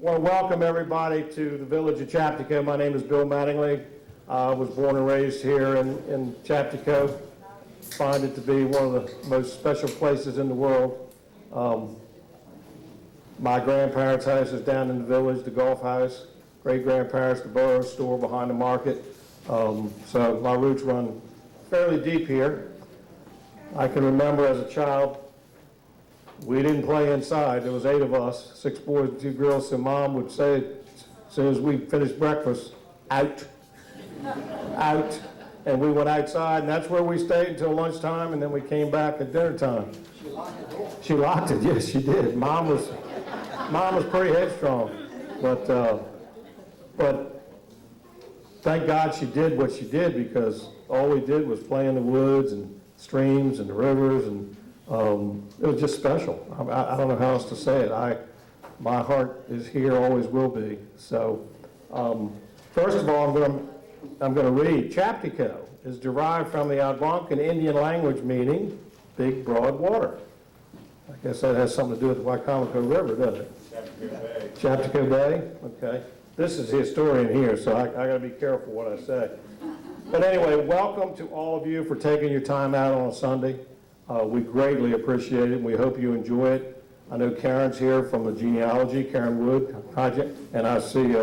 want to welcome everybody to the village of Chaptico. My name is Bill Mattingly. I was born and raised here in Chaptico. Find it to be one of the most special places in the world. My grandparents' house is down in the village, the Gough house. Great-grandparents, the Borough store behind the market. So my roots run fairly deep here. I can remember as a child, we didn't play inside. There was 8 of us, 6 boys, 2 girls, so Mom would say, as soon as we finished breakfast, out, out. And we went outside, and that's where we stayed until lunchtime, and then we came back at dinner time. She locked the door. She locked it, yes, she did. Mom was pretty headstrong, but thank God she did what she did, because all we did was play in the woods and streams and the rivers, and it was just special. I don't know how else to say it. My heart is here, always will be. So, first of all, I'm going to read. Chaptico is derived from the Algonquin Indian language meaning big, broad water. I guess that has something to do with the Wicomico River, doesn't it? Chaptico Bay. Chaptico Bay? Okay. This is the historian here, so I got to be careful what I say. But anyway, welcome to all of you for taking your time out on a Sunday. We greatly appreciate it, and we hope you enjoy it. I know Karen's here from the genealogy, Karen Wood project, and I see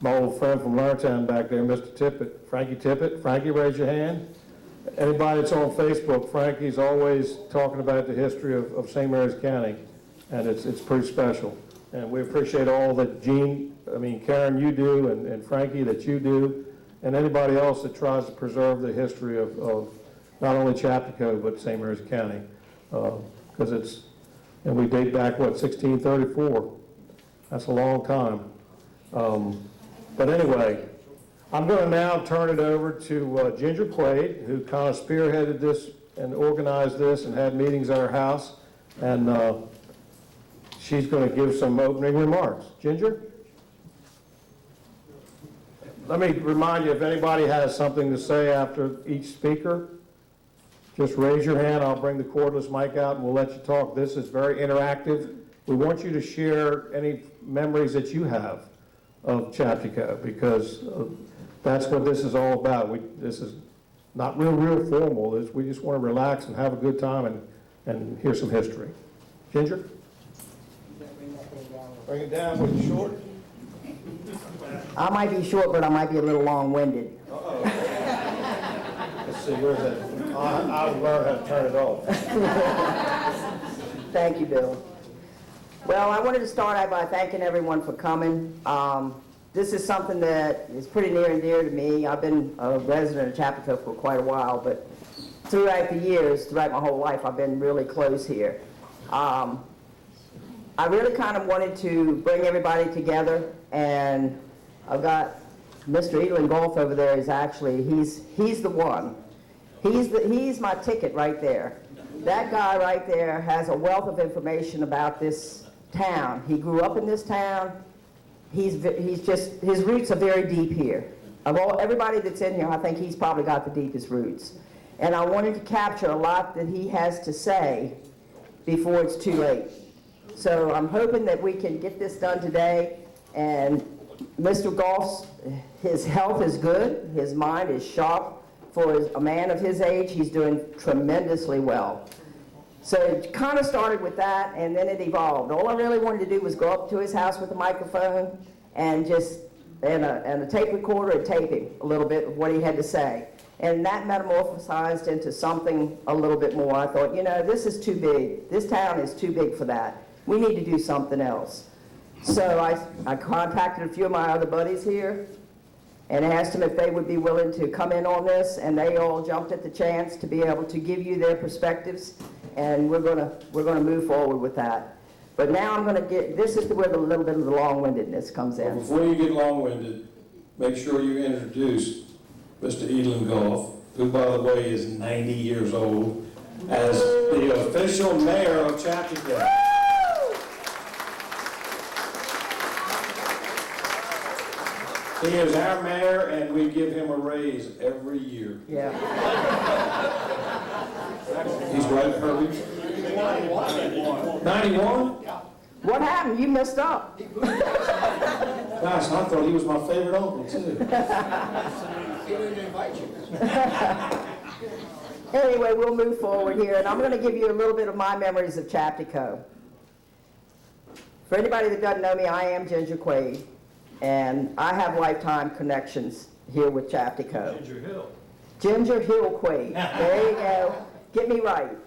my old friend from Loretto back there, Mr. Tippett, Frankie Tippett. Frankie, raise your hand. Anybody that's on Facebook, Frankie's always talking about the history of St. Mary's County, and it's pretty special. And we appreciate all that Karen, you do, and Frankie, that you do, and anybody else that tries to preserve the history of not only Chaptico, but St. Mary's County, because and we date back, 1634. That's a long time. But anyway, I'm going to now turn it over to Ginger Quade, who kind of spearheaded this and organized this and had meetings at our house, and she's going to give some opening remarks. Ginger? Let me remind you, if anybody has something to say after each speaker, just raise your hand. I'll bring the cordless mic out and we'll let you talk. This is very interactive. We want you to share any memories that you have of Chaptico, because that's what this is all about. This is not real formal. We just want to relax and have a good time and hear some history. Ginger? Bring it down. Was it short? I might be short, but I might be a little long-winded. Uh-oh. Let's see, where's that? I'll learn how to turn it off. Thank you, Bill. Well, I wanted to start out by thanking everyone for coming. This is something that is pretty near and dear to me. I've been a resident of Chaptico for quite a while, but throughout the years, throughout my whole life, I've been really close here. I really kind of wanted to bring everybody together, and I've got Mr. Edelen Gough over there. Is actually he's the one. He's my ticket right there. That guy right there has a wealth of information about this town. He grew up in this town. His roots are very deep here. Of everybody that's in here, I think he's probably got the deepest roots. And I wanted to capture a lot that he has to say before it's too late. So I'm hoping that we can get this done today. And Mr. Gough's, his health is good. His mind is sharp. For a man of his age, he's doing tremendously well. So it kind of started with that, and then it evolved. All I really wanted to do was go up to his house with a microphone and a tape recorder and tape him a little bit of what he had to say. And that metamorphosized into something a little bit more. I thought, this is too big. This town is too big for that. We need to do something else. So I contacted a few of my other buddies here and asked them if they would be willing to come in on this, and they all jumped at the chance to be able to give you their perspectives, and we're gonna move forward with that. But now I'm gonna this is where the little bit of the long-windedness comes in. Well, before you get long-winded, make sure you introduce Mr. Edelen Gough, who, by the way, is 90 years old, as the official mayor of Chaptico. He is our mayor, and we give him a raise every year. Yeah. He's right, Herbie? 91? What happened? You messed up. Gosh, I thought he was my favorite uncle, too. He didn't invite you. Anyway, we'll move forward here, and I'm going to give you a little bit of my memories of Chaptico. For anybody that doesn't know me, I am Ginger Quade, and I have lifetime connections here with Chaptico. Ginger Hill. Ginger Hill Quade. There you go. Get me right.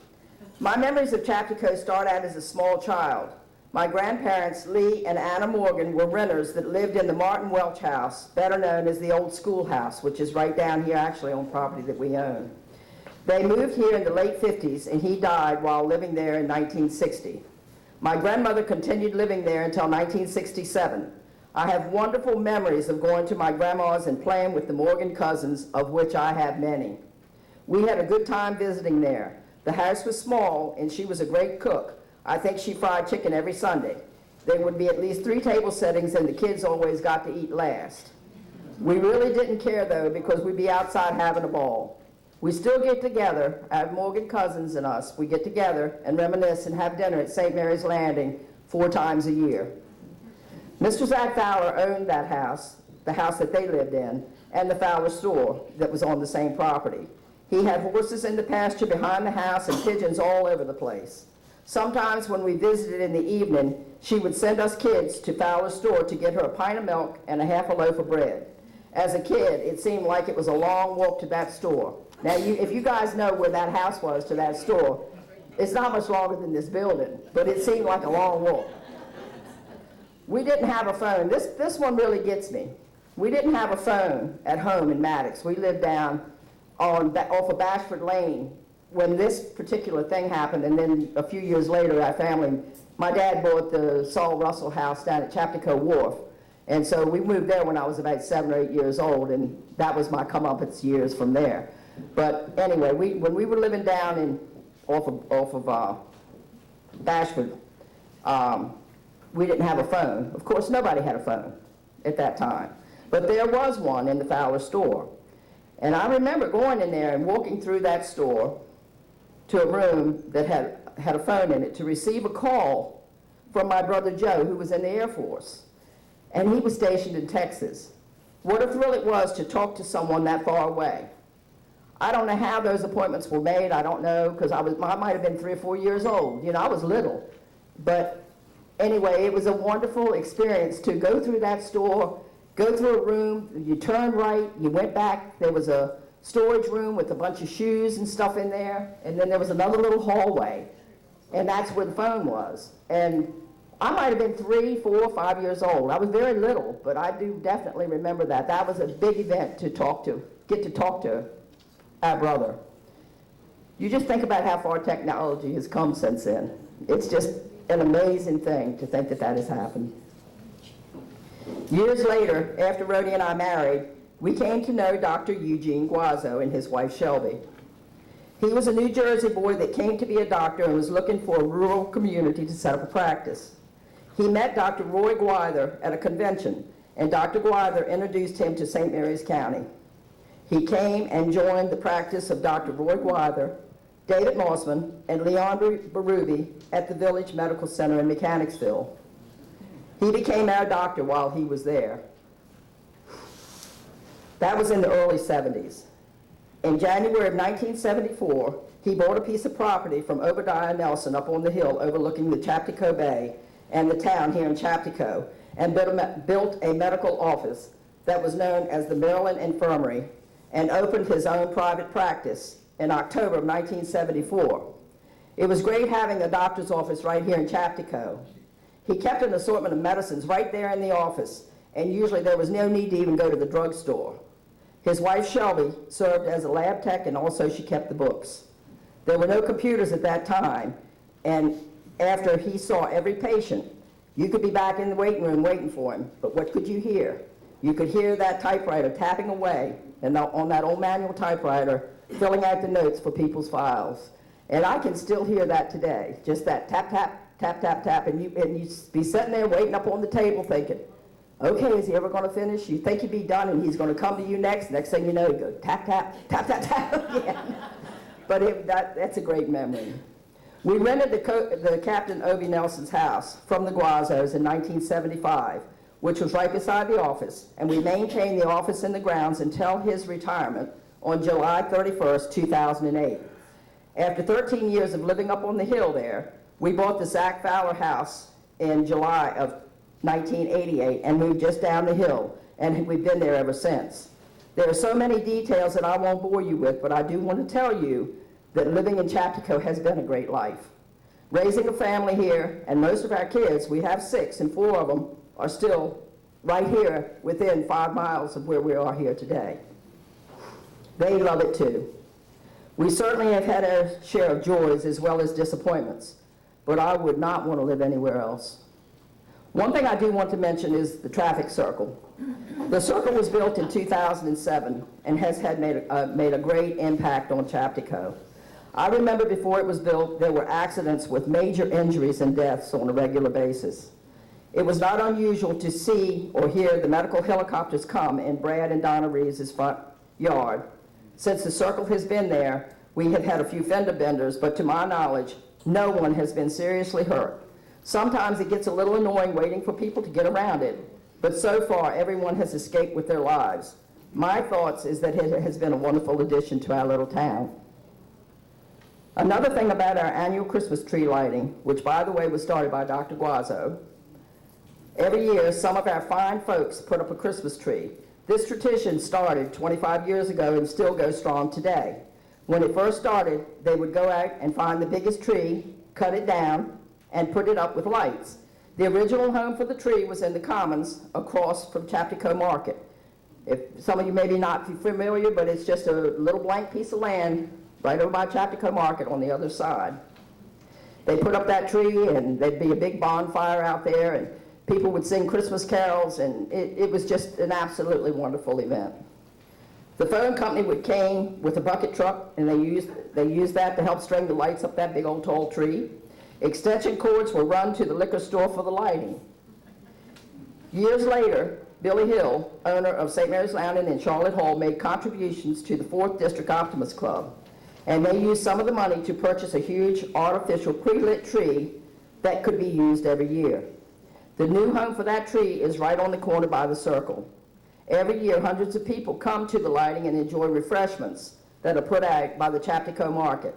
My memories of Chaptico start out as a small child. My grandparents, Lee and Anna Morgan, were renters that lived in the Martin Welch House, better known as the Old Schoolhouse, which is right down here actually on property that we own. They moved here in the late 50s, and he died while living there in 1960. My grandmother continued living there until 1967. I have wonderful memories of going to my grandma's and playing with the Morgan cousins, of which I have many. We had a good time visiting there. The house was small, and she was a great cook. I think she fried chicken every Sunday. There would be at least 3 table settings, and the kids always got to eat last. We really didn't care, though, because we'd be outside having a ball. We still get together, our Morgan cousins and us, we get together and reminisce and have dinner at St. Mary's Landing 4 times a year. Mr. Zach Fowler owned that house, the house that they lived in, and the Fowler store that was on the same property. He had horses in the pasture behind the house and pigeons all over the place. Sometimes when we visited in the evening, she would send us kids to Fowler's store to get her a pint of milk and a half a loaf of bread. As a kid, it seemed like it was a long walk to that store. Now, if you guys know where that house was to that store, it's not much longer than this building, but it seemed like a long walk. We didn't have a phone. This one really gets me. We didn't have a phone at home in Maddox. We lived down off of Bashford Lane when this particular thing happened, and then a few years later, our family, my dad bought the Saul Russell house down at Chaptico Wharf, and so we moved there when I was about 7 or 8 years old, and that was my comeuppance years from there. But anyway, when we were living down off of Bashford, we didn't have a phone. Of course, nobody had a phone at that time, but there was one in the Fowler store. And I remember going in there and walking through that store to a room that had a phone in it to receive a call from my brother Joe, who was in the Air Force. And he was stationed in Texas. What a thrill it was to talk to someone that far away. I don't know how those appointments were made. I don't know, because I might have been 3 or 4 years old. You know, I was little. But anyway, it was a wonderful experience to go through that store, go through a room, you turned right, you went back, there was a storage room with a bunch of shoes and stuff in there, and then there was another little hallway, and that's where the phone was. And I might have been 3, 4, 5 years old. I was very little, but I do definitely remember that. That was a big event to get to talk to our brother. You just think about how far technology has come since then. It's just an amazing thing to think that that has happened. Years later, after Rhodey and I married, we came to know Dr. Eugene Guazzo and his wife Shelby. He was a New Jersey boy that came to be a doctor and was looking for a rural community to set up a practice. He met Dr. Roy Guather at a convention, and Dr. Guather introduced him to St. Mary's County. He came and joined the practice of Dr. Roy Guather, David Mossman, and Leandro Berube at the Village Medical Center in Mechanicsville. He became our doctor while he was there. That was in the early 70s. In January of 1974, he bought a piece of property from Obadiah Nelson up on the hill overlooking the Chaptico Bay and the town here in Chaptico, and built a medical office that was known as the Maryland Infirmary, and opened his own private practice in October of 1974. It was great having a doctor's office right here in Chaptico. He kept an assortment of medicines right there in the office, and usually there was no need to even go to the drugstore. His wife Shelby served as a lab tech, and also she kept the books. There were no computers at that time, and after he saw every patient, you could be back in the waiting room waiting for him, but what could you hear? You could hear that typewriter tapping away, and on that old manual typewriter, filling out the notes for people's files. And I can still hear that today, just that tap, tap, tap, tap, tap, and you'd be sitting there waiting up on the table thinking, okay, is he ever going to finish? You think he'd be done, and he's going to come to you next. Next thing you know, you go tap, tap, tap, tap, tap again. But that's a great memory. We rented the Captain Obie Nelson's house from the Goughs in 1975, which was right beside the office, and we maintained the office and the grounds until his retirement on July 31st, 2008. After 13 years of living up on the hill there, we bought the Zach Fowler house in July of 1988 and moved just down the hill, and we've been there ever since. There are so many details that I won't bore you with, but I do want to tell you that living in Chaptico has been a great life. Raising a family here, and most of our kids, we have 6, and 4 of them are still right here within 5 miles of where we are here today. They love it too. We certainly have had our share of joys as well as disappointments, but I would not want to live anywhere else. One thing I do want to mention is the traffic circle. The circle was built in 2007 and has made a great impact on Chaptico. I remember before it was built, there were accidents with major injuries and deaths on a regular basis. It was not unusual to see or hear the medical helicopters come in Brad and Donna Reeves' front yard. Since the circle has been there, we have had a few fender benders, but to my knowledge, no one has been seriously hurt. Sometimes it gets a little annoying waiting for people to get around it, but so far everyone has escaped with their lives. My thoughts is that it has been a wonderful addition to our little town. Another thing about our annual Christmas tree lighting, which by the way was started by Dr. Guazzo, every year some of our fine folks put up a Christmas tree. This tradition started 25 years ago and still goes strong today. When it first started, they would go out and find the biggest tree, cut it down, and put it up with lights. The original home for the tree was in the Commons across from Chaptico Market. If some of you may be not familiar, but it's just a little blank piece of land right over by Chaptico Market on the other side. They put up that tree and there'd be a big bonfire out there and people would sing Christmas carols, and it was just an absolutely wonderful event. The phone company came with a bucket truck, and they used that to help string the lights up that big old tall tree. Extension cords were run to the liquor store for the lighting. Years later, Billy Hill, owner of St. Mary's Landing in Charlotte Hall, made contributions to the 4th District Optimist Club, and they used some of the money to purchase a huge artificial pre-lit tree that could be used every year. The new home for that tree is right on the corner by the circle. Every year, hundreds of people come to the lighting and enjoy refreshments that are put out by the Chaptico Market.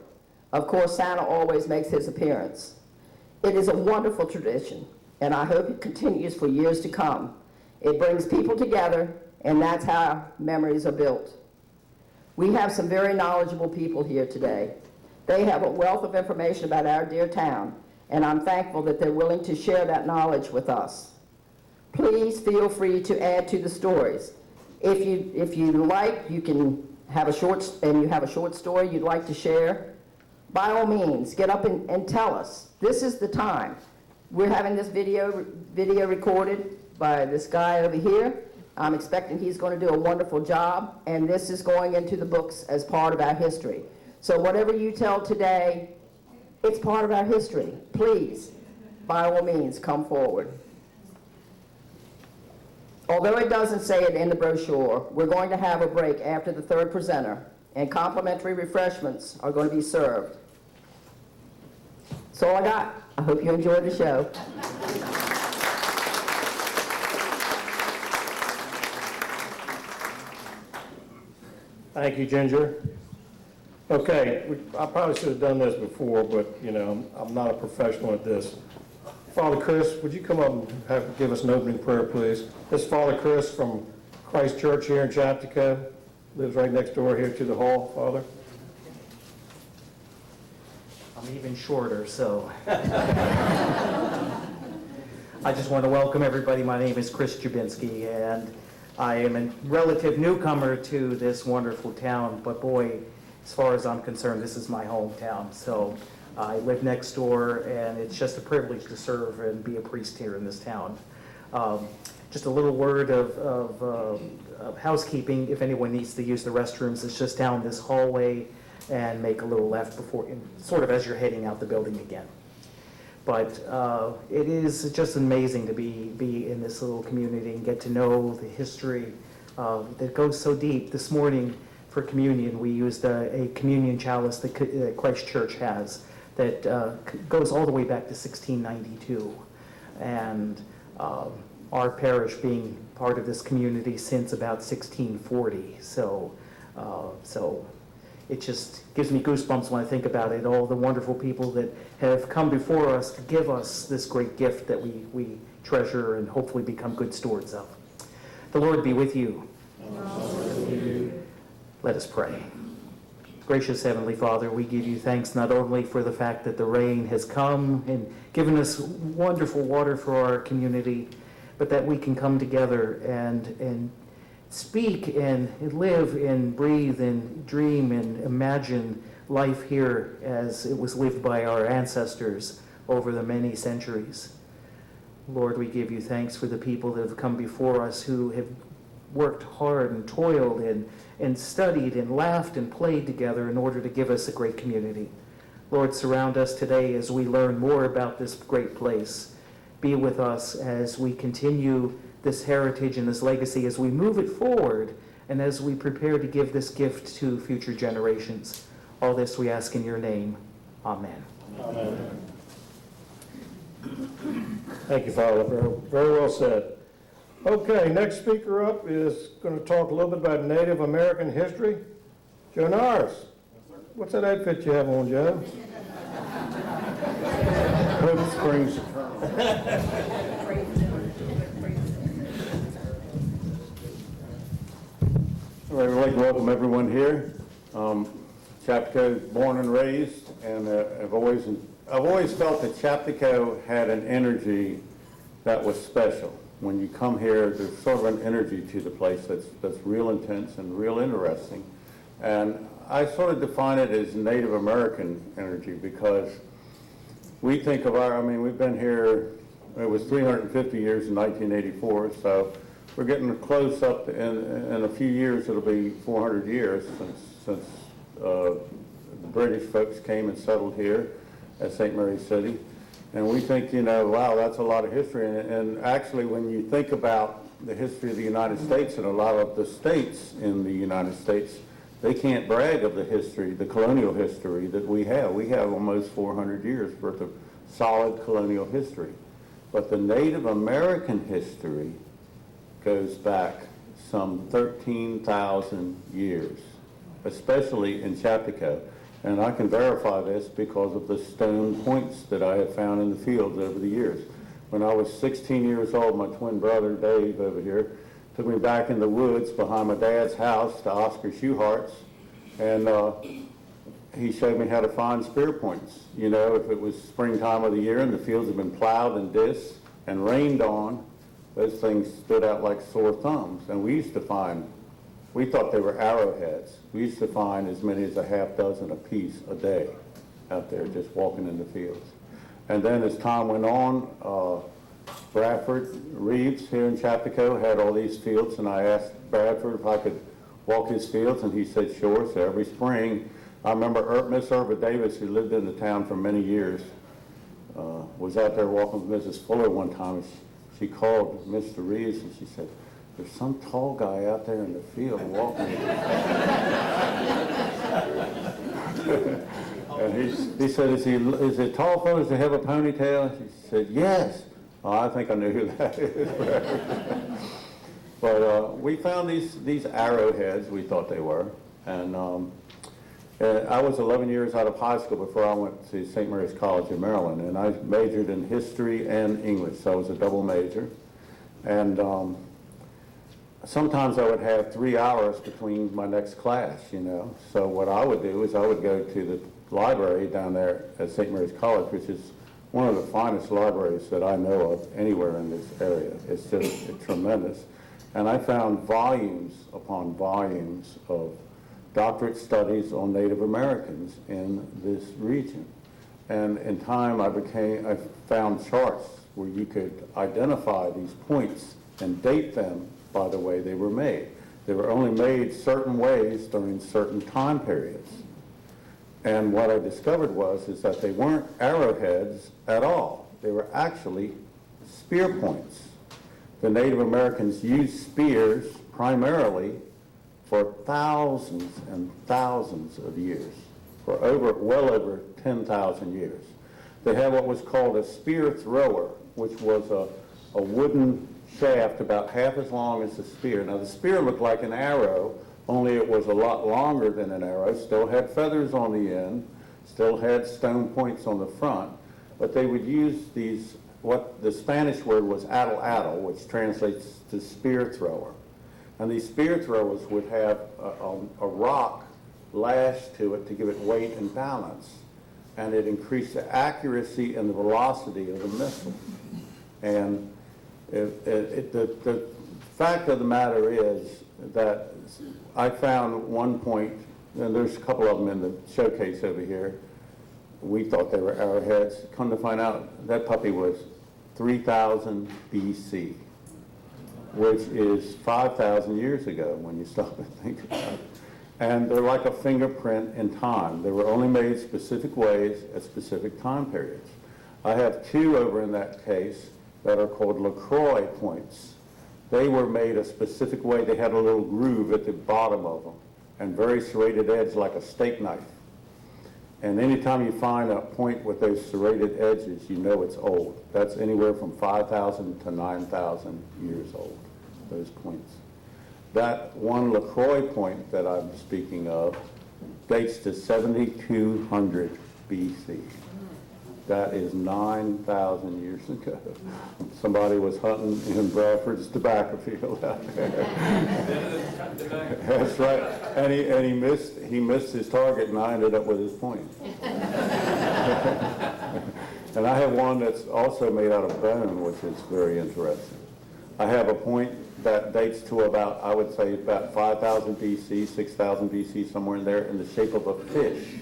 Of course, Santa always makes his appearance. It is a wonderful tradition, and I hope it continues for years to come. It brings people together, and that's how memories are built. We have some very knowledgeable people here today. They have a wealth of information about our dear town, and I'm thankful that they're willing to share that knowledge with us. Please feel free to add to the stories. If you like, you can have a short story you'd like to share. By all means, get up and tell us. This is the time. We're having this video recorded by this guy over here. I'm expecting he's going to do a wonderful job, and this is going into the books as part of our history. So whatever you tell today, it's part of our history. Please, by all means, come forward. Although it doesn't say it in the brochure, we're going to have a break after the third presenter, and complimentary refreshments are going to be served. That's all I got. I hope you enjoyed the show. Thank you, Ginger. Okay, I probably should have done this before, but, you know, I'm not a professional at this. Father Chris, would you come up and give us an opening prayer, please? This is Father Chris from Christ Church here in Chaptico. Lives right next door here to the hall, Father. I'm even shorter, so. I just want to welcome everybody. My name is Chris Jabinski, and I am a relative newcomer to this wonderful town, but boy, as far as I'm concerned, this is my hometown. So I live next door, and it's just a privilege to serve and be a priest here in this town. Just a little word of housekeeping. If anyone needs to use the restrooms, it's just down this hallway and make a little left before, sort of as you're heading out the building again. But it is just amazing to be in this little community and get to know the history that goes so deep. This morning for communion, we used a communion chalice that Christ Church has that goes all the way back to 1692. And our parish being part of this community since about 1640. So it just gives me goosebumps when I think about it, all the wonderful people that have come before us to give us this great gift that we treasure and hopefully become good stewards of. The Lord be with you. Let us pray. Gracious Heavenly Father, we give you thanks not only for the fact that the rain has come and given us wonderful water for our community, but that we can come together and speak and live and breathe and dream and imagine life here as it was lived by our ancestors over the many centuries. Lord, we give you thanks for the people that have come before us who have worked hard and toiled and studied and laughed and played together in order to give us a great community. Lord, surround us today as we learn more about this great place. Be with us as we continue this heritage and this legacy, as we move it forward, and as we prepare to give this gift to future generations. All this we ask in your name. Amen. Amen. Thank you, Father. Very, very well said. Okay, next speaker up is going to talk a little bit about Native American history. Joe Norris. What's that outfit you have on, Joe? Hope springs eternal. All right, I'd like to welcome everyone here. Chaptico is born and raised, and I've always felt that Chaptico had an energy that was special. When you come here, there's sort of an energy to the place that's real intense and real interesting. And I sort of define it as Native American energy because we think of we've been here, it was 350 years in 1984, so we're getting close up, in a few years it'll be 400 years since the British folks came and settled here at St. Mary's City. And we think, wow, that's a lot of history. And actually, when you think about the history of the United States and a lot of the states in the United States, they can't brag of the history, the colonial history that we have. We have almost 400 years worth of solid colonial history. But the Native American history goes back some 13,000 years, especially in Chaptico. And I can verify this because of the stone points that I have found in the fields over the years. When I was 16 years old, my twin brother, Dave, over here, took me back in the woods behind my dad's house to Oscar Schuhart's, and he showed me how to find spear points. If it was springtime of the year and the fields had been plowed and disced and rained on, those things stood out like sore thumbs. And we thought they were arrowheads. We used to find as many as a half dozen apiece a day out there just walking in the fields. And then as time went on, Bradford, Reeves here in Chaptico had all these fields, and I asked Bradford if I could walk his fields, and he said sure. So every spring, I remember Miss Irva Davis, who lived in the town for many years, was out there walking with Mrs. Fuller one time. She called Mr. Reeves, and she said, "There's some tall guy out there in the field walking." And he said, is it tall fellow? Does he have a ponytail? She said, "Yes." Oh, I think I knew who that is. But we found these arrowheads, we thought they were. And I was 11 years out of high school before I went to St. Mary's College in Maryland. And I majored in history and English, so I was a double major. And sometimes I would have 3 hours between my next class, So what I would do is I would go to the library down there at St. Mary's College, which is one of the finest libraries that I know of anywhere in this area. It's just tremendous. And I found volumes upon volumes of doctorate studies on Native Americans in this region. And in time, I found charts where you could identify these points and date them by the way they were made. They were only made certain ways during certain time periods. And what I discovered is that they weren't arrowheads at all. They were actually spear points. The Native Americans used spears primarily for thousands and thousands of years. for well over 10,000 years. They had what was called a spear thrower, which was a wooden shaft about half as long as the spear. Now the spear looked like an arrow, only it was a lot longer than an arrow, still had feathers on the end, still had stone points on the front, but they would use these, what the Spanish word was adel, which translates to spear thrower. And these spear throwers would have a rock lashed to it to give it weight and balance. And it increased the accuracy and the velocity of the missile. And the fact of the matter is that I found one point, and there's a couple of them in the showcase over here. We thought they were arrowheads. Come to find out, that puppy was 3000 BC, which is 5,000 years ago when you stop and think about it. And they're like a fingerprint in time. They were only made specific ways at specific time periods. I have two over in that case that are called LaCroix points. They were made a specific way. They had a little groove at the bottom of them and very serrated edge like a steak knife. And anytime you find a point with those serrated edges, you know it's old. That's anywhere from 5,000 to 9,000 years old, those points. That one LaCroix point that I'm speaking of dates to 7200 BC. That is 9,000 years ago. Somebody was hunting in Bradford's tobacco field out there. That's right. And he missed his target, and I ended up with his point. And I have one that's also made out of bone, which is very interesting. I have a point that dates to about, I would say, about 5,000 BC, 6,000 BC, somewhere in there, in the shape of a fish.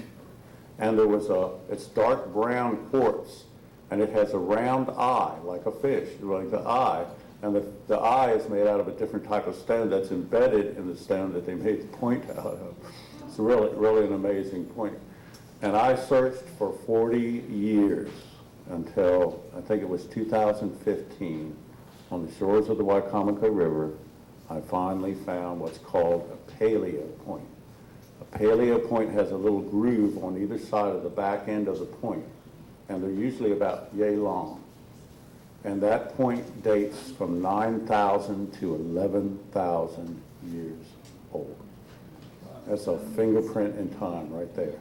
And there was it's dark brown quartz, and it has a round eye, like a fish, like the eye. And the eye is made out of a different type of stone that's embedded in the stone that they made the point out of. It's really, really an amazing point. And I searched for 40 years until, I think it was 2015, on the shores of the Wicomico River, I finally found what's called a paleo point. A paleo point has a little groove on either side of the back end of the point, and they're usually about yay long. And that point dates from 9,000 to 11,000 years old. That's a fingerprint in time right there.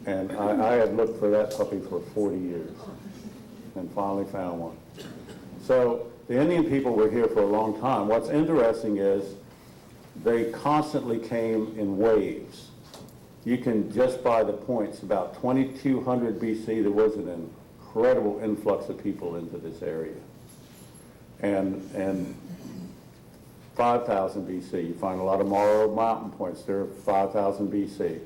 And I had looked for that puppy for 40 years and finally found one. So the Indian people were here for a long time. What's interesting is they constantly came in waves. You can, just by the points, about 2200 BC, there was an incredible influx of people into this area. And 5000 BC, you find a lot of Morrow Mountain points. They're 5000 BC,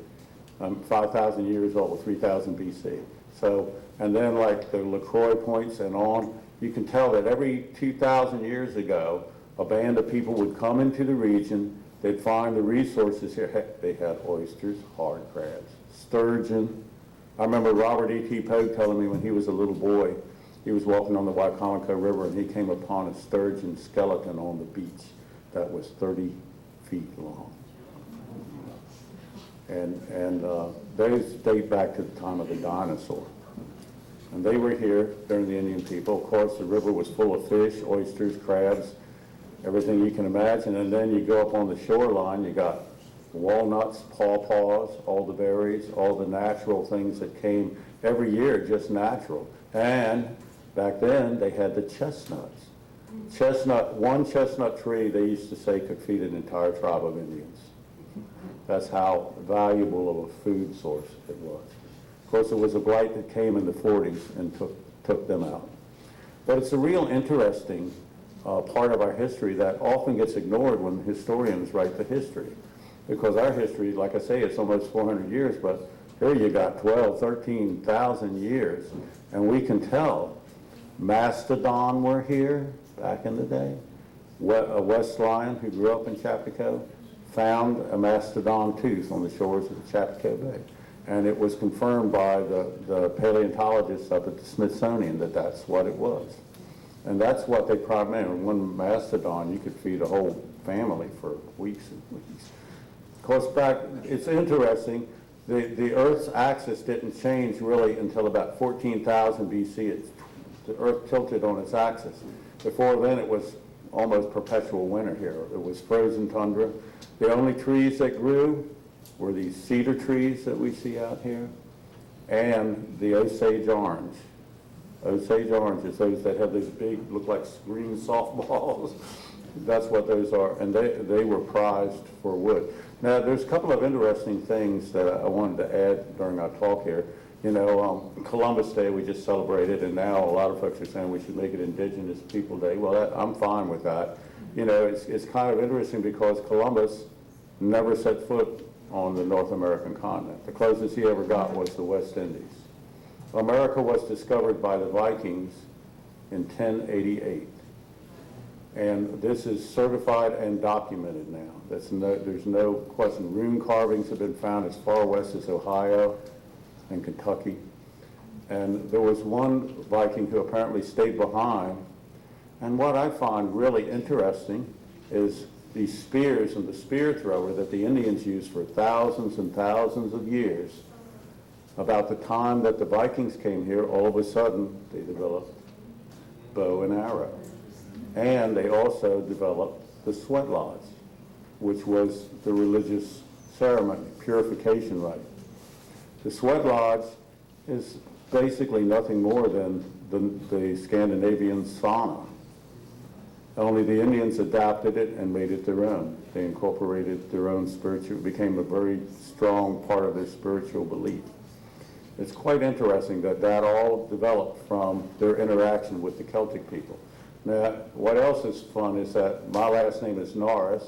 5,000 years old, 3000 BC. So, and then like the LaCroix points and on, you can tell that every 2,000 years ago, a band of people would come into the region, they'd find the resources here. They had oysters, hard crabs, sturgeon. I remember Robert E.T. Pogue telling me when he was a little boy, he was walking on the Wicomico River and he came upon a sturgeon skeleton on the beach that was 30 feet long. And those date back to the time of the dinosaur. And they were here during the Indian people. Of course, the river was full of fish, oysters, crabs, everything you can imagine. And then you go up on the shoreline, you got walnuts, pawpaws, all the berries, all the natural things that came every year, just natural. And back then, they had the chestnuts. One chestnut tree, they used to say, could feed an entire tribe of Indians. That's how valuable of a food source it was. Of course, it was a blight that came in the 40s and took them out. But it's a real interesting part of our history that often gets ignored when historians write the history. Because our history, like I say, it's almost 400 years, but here you got 12, 13,000 years, and we can tell mastodon were here back in the day. A West Lion who grew up in Chaptico found a mastodon tooth on the shores of the Chaptico Bay. And it was confirmed by the paleontologists up at the Smithsonian that that's what it was. And that's what they primarily, one mastodon, you could feed a whole family for weeks and weeks. Of course, it's interesting, The Earth's axis didn't change really until about 14,000 BC. The Earth tilted on its axis. Before then, it was almost perpetual winter here. It was frozen tundra. The only trees that grew were these cedar trees that we see out here and the Osage orange. Osage orange is those that have these big, look like green softballs. That's what those are, and they were prized for wood. Now, there's a couple of interesting things that I wanted to add during our talk here. You know, Columbus Day we just celebrated, and now a lot of folks are saying we should make it Indigenous People Day. Well, I'm fine with that. You know, it's kind of interesting because Columbus never set foot on the North American continent. The closest he ever got was the West Indies. America was discovered by the Vikings in 1088. And this is certified and documented now. There's no question. Rune carvings have been found as far west as Ohio and Kentucky. And there was one Viking who apparently stayed behind. And what I find really interesting is these spears and the spear thrower that the Indians used for thousands and thousands of years. About the time that the Vikings came here, all of a sudden they developed bow and arrow. And they also developed the sweat lodge, which was the religious ceremony, purification rite. The sweat lodge is basically nothing more than the Scandinavian sauna. Only the Indians adapted it and made it their own. They incorporated their own spiritual, it became a very strong part of their spiritual belief. It's quite interesting that that all developed from their interaction with the Celtic people. Now, what else is fun is that my last name is Norris.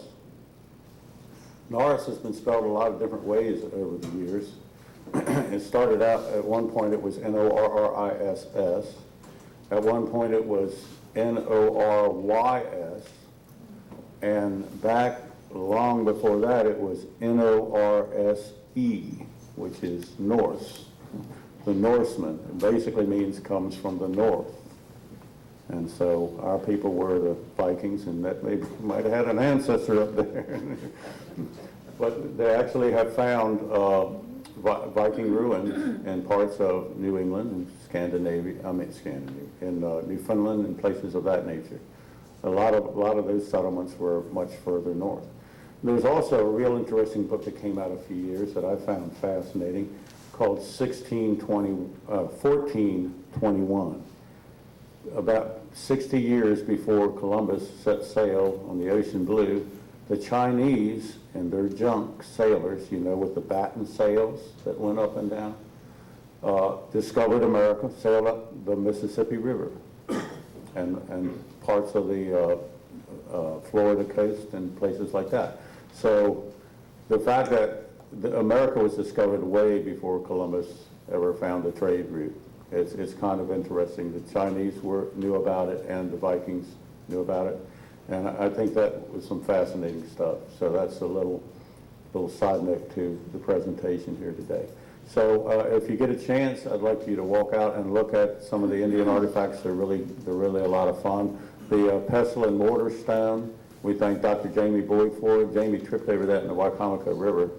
Norris has been spelled a lot of different ways over the years. It started out, at one point it was Norriss. At one point it was Norys. And back long before that it was Norse, which is Norse. The Norseman. It basically means comes from the north. And so our people were the Vikings, and that maybe might have had an ancestor up there. But they actually have found Viking ruins in parts of New England and in Newfoundland and places of that nature. A lot of those settlements were much further north. There's also a real interesting book that came out a few years that I found fascinating called 1421. About 60 years before Columbus set sail on the ocean blue, the Chinese and their junk sailors, you know, with the batten sails that went up and down, discovered America, sailed up the Mississippi River and parts of the Florida coast and places like that. So the fact that America was discovered way before Columbus ever found the trade route. It's kind of interesting. The Chinese knew about it and the Vikings knew about it. And I think that was some fascinating stuff. So that's a little side note to the presentation here today. So if you get a chance, I'd like you to walk out and look at some of the Indian artifacts. They're really a lot of fun. The pestle and mortar stone, we thank Dr. Jamie Boyd for it. Jamie tripped over that in the Wycomico River.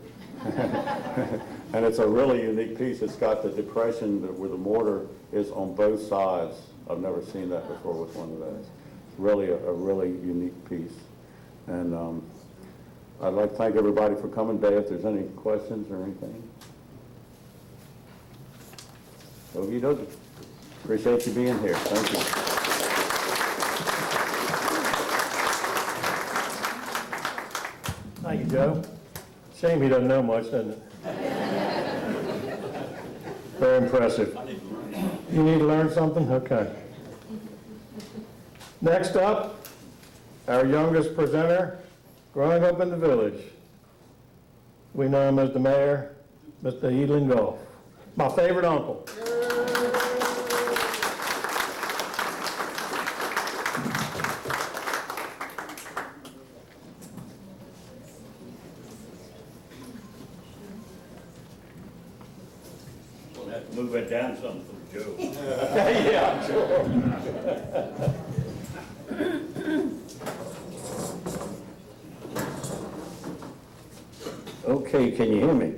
And it's a really unique piece. It's got the depression where the mortar is on both sides. I've never seen that before with one of those. It's really a really unique piece. And I'd like to thank everybody for coming today. If there's any questions or anything. Okie dokie. Appreciate you being here. Thank you. Thank you, Joe. Shame he doesn't know much, doesn't it? Very impressive. You need to learn something? Okay. Next up, our youngest presenter, growing up in the village. We know him as the mayor, Mr. Edelen Gough. My favorite uncle. Move that down some for Joe. Yeah, I'm sure. Okay, can you hear me?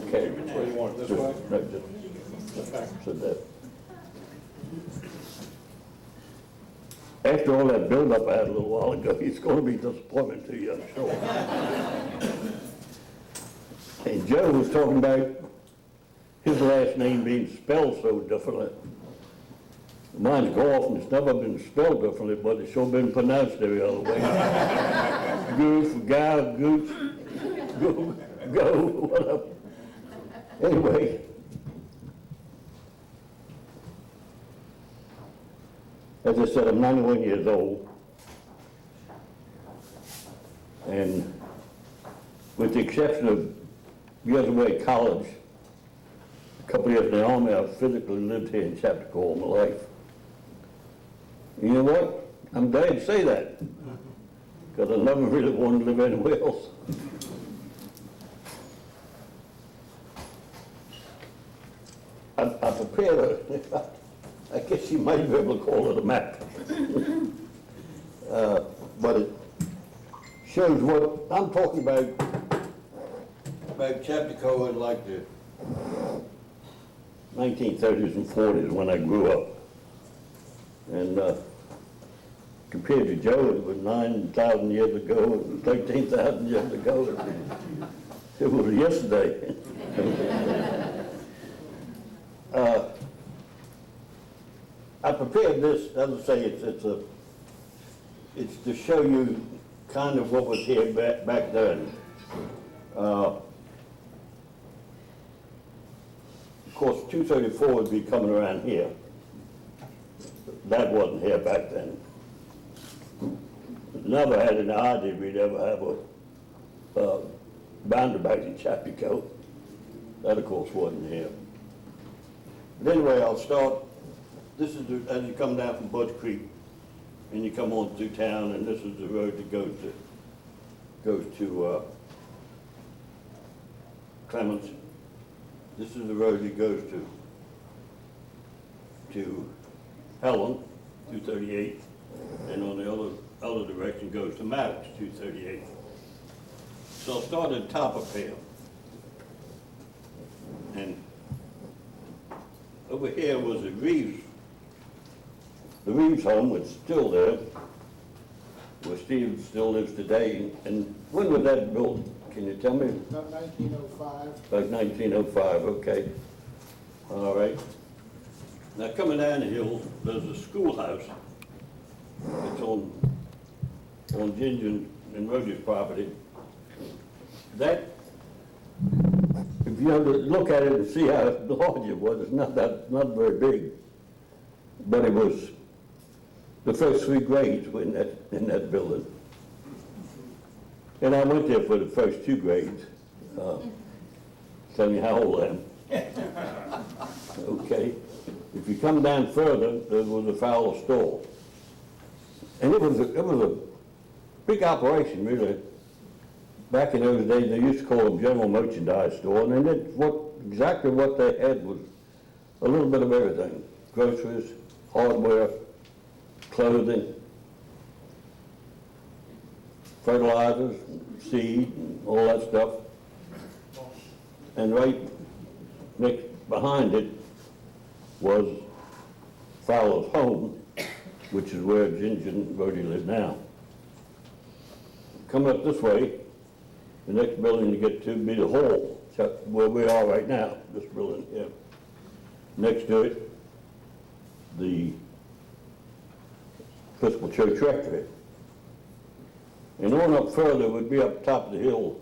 Okay. Which way you want it, this Just- way? No, just, so that. After all that buildup I had a little while ago, it's gonna be disappointing to you, I'm sure. And Joe was talking about his last name being spelled so differently. Mine's Gough, and it's never been spelled differently, but it's sure been pronounced every other way. Gough, Gough, Gooch, go, whatever. Anyway. As I said, I'm 91 years old. And with the exception of years away at college, a couple of years in the Army, I've physically lived here in Chaptico all my life. You know what? I'm glad to say that, because I never really wanted to live anywhere else. I prepared I guess you might be able to call it a map. But it shows what I'm talking about Chaptico in like the 1930s and 40s when I grew up. And compared to Joe, it was 9,000 years ago, it was 13,000 years ago. It was yesterday. I prepared this, as I say, it's to show you kind of what was here back then. Of course, 234 would be coming around here. That wasn't here back then. Never had an idea we'd ever have a boundary back in Chaptico. That, of course, wasn't here. But anyway, I'll start. This is as you come down from Budge Creek, and you come on through town, and this is the road that goes to Clements. This is the road that goes to Helen, 238, and on the other direction goes to Maddox, 238. So I'll start at the top up here. And over here was the Reeves. The Reeves home was still there, where Steve still lives today. And when was that built? Can you tell me? About 1905. Like 1905, okay. All right. Now coming down the hill, there's a schoolhouse. It's on Ginger and Roger's property. That, if you look at it and see how large it was, it's not very big. But it was, the first 3 grades were in that building. And I went there for the first 2 grades. Tell me how old I am. Okay. If you come down further, there was a Fowler store. And it was a big operation, really. Back in those days, they used to call them general merchandise store, and then exactly what they had was a little bit of everything. Groceries, hardware, clothing, fertilizers, seed, and all that stuff. And right next behind it was Fowler's home, which is where Ginger and Rhodey live now. Coming up this way, the next building to get to would be the hall, where we are right now, this building here. Next to it, the Episcopal Church Rectory. And on up further would be up top of the hill.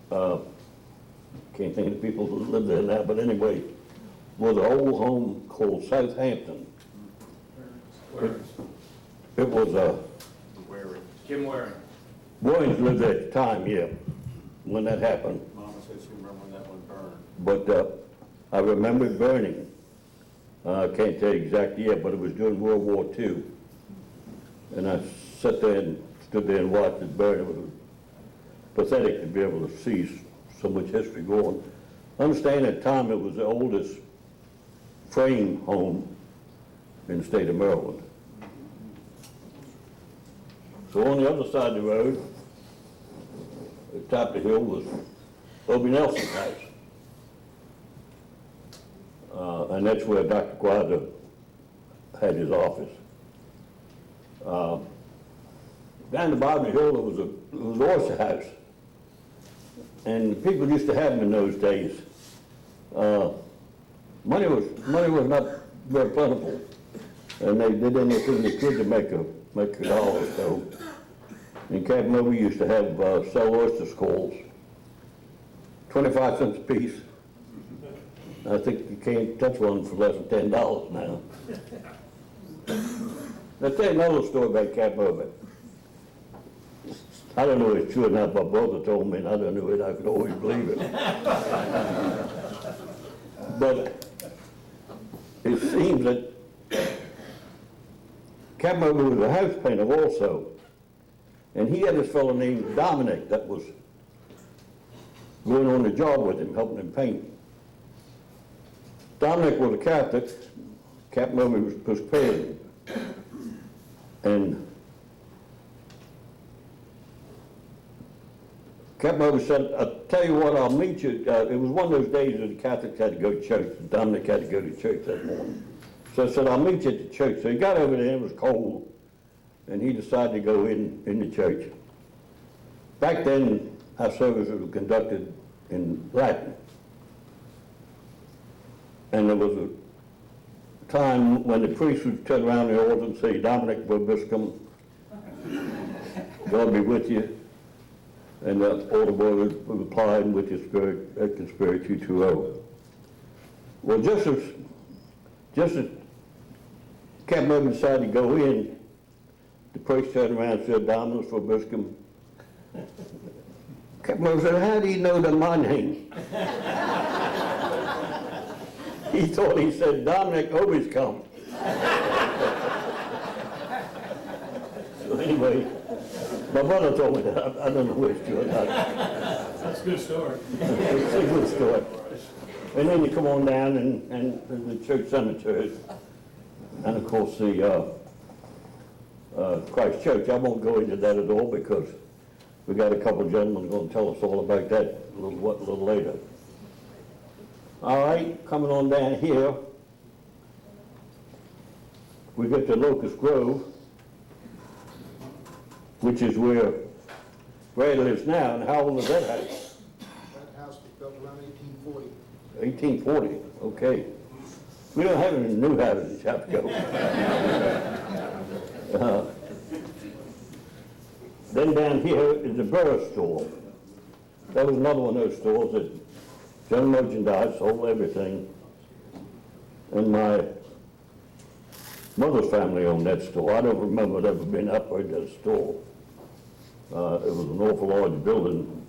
Can't think of the people who live there now, but anyway, was an old home called Southampton. It was Kim Waring. Williams lived there at the time, yeah, when that happened. Mama said she remembered when that one burned. But I remember it burning. I can't tell you exact year, but it was during World War II. And I sat there and stood there and watched it burn. It was pathetic to be able to see so much history going. Understand at the time it was the oldest frame home in the state of Maryland. So on the other side of the road, at the top of the hill was Obie Nelson's house. And that's where Dr. Quade had his office. Down the bottom of the hill, there was an oyster house. And people used to have them in those days. Money was not very plentiful. And they did anything they could to make a dollar. So in Captain Obie used to have sell oyster skulls, 25 cents a piece. I think you can't touch one for less than $10 now. Let's tell you another story about Captain Obie. I don't know if it's true or not. My brother told me, and I don't know it. I could always believe it. But it seems that Captain Obie was a house painter also, and he had this fellow named Dominic that was going on the job with him, helping him paint. Dominic was a Catholic. Captain Obie was Presbyterian. And Captain Obie said, "I'll tell you what, I'll meet you." It was one of those days that the Catholics had to go to church, and Dominic had to go to church that morning. So I said, "I'll meet you at the church." So he got over there, and it was cold, and he decided to go in the church. Back then, our services were conducted in Latin. And there was a time when the priest would turn around the altar and say, "Dominic Vobiscum, God be with you." And the altar boy would reply, "And with your spirit, et con spiritu tuo." Well, just as Captain Obie decided to go in, the priest turned around and said, "Dominus Vobiscum." Captain Obie said, "How do you know that my name?" He thought he said, "Dominic Obie's come." So anyway, my brother told me that. I don't know where it's true or not. That's a good story. It's a good story. And then you come on down and the church cemetery, and of course the Christ Church. I won't go into that at all because we got a couple of gentlemen going to tell us all about that a little later. All right, coming on down here, we get to Locust Grove, which is where Brad lives now. And how old is that house? That house was built around 1840. 1840, okay. We don't have any new houses in Chaptico. Then down here is the Burris store. That was another one of those stores that general merchandise, sold everything. And my mother's family owned that store. I don't remember it ever being operated as a store. It was an awful large building.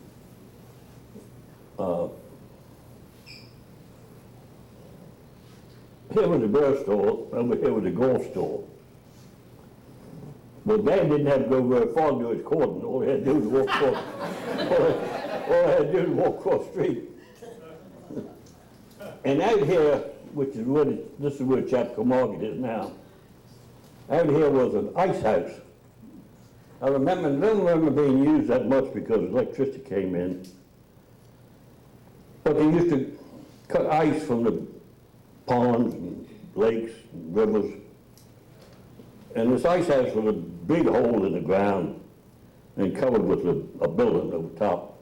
Here was the Burris store, over here was the Gough store. Well, Dad didn't have to go very far to do his cordon. All he had to do was walk across, all he had to do was walk across the street. And out here, which is where this is where Chaptico Market is now, out here was an ice house. I don't remember being used that much because electricity came in. But they used to cut ice from the ponds and lakes and rivers. And this ice house was a big hole in the ground and covered with a building over top.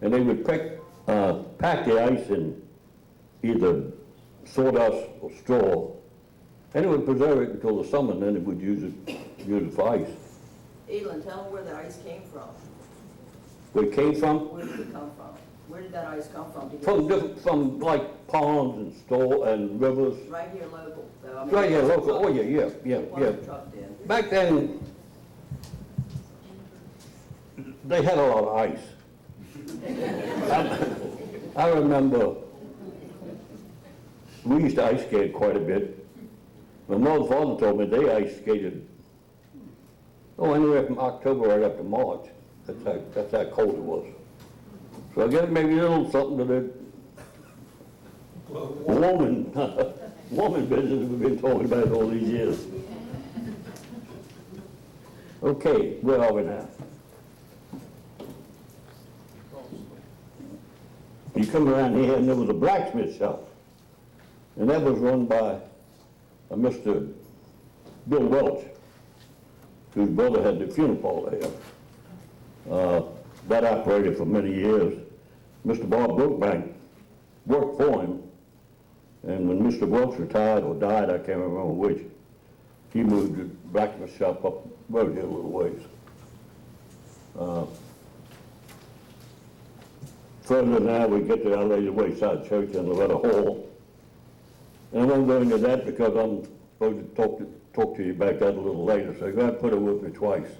And they would pack the ice in either sawdust or straw, and it would preserve it until the summer, and then it would use it for ice. Edelen, tell them where the ice came from. Where it came from? Where did it come from? Where did that ice come from? From like ponds and store and rivers. Right here local, though. I mean, Right, yeah, it wasn't local. Oh, trucked. yeah. It wasn't trucked in. Back then, they had a lot of ice. I remember we used to ice skate quite a bit. My mother and father told me they ice skated, anywhere from October right up to March. That's how cold it was. So I guess maybe a little something to the woman business we've been talking about all these years. Okay, where are we now? come around here, and there was a blacksmith shop. And that was run by a Mr. Bill Welch, whose brother had the funeral parlor here. That operated for many years. Mr. Bob Brookbank worked for him, and when Mr. Welch retired or died, I can't remember which, he moved the blacksmith shop up the road here a little ways. Further now, we get to Our Lady of Wayside Church and Loretto Hall. And I won't go into that because I'm supposed to talk to you about that a little later, so you're going to put it with me twice.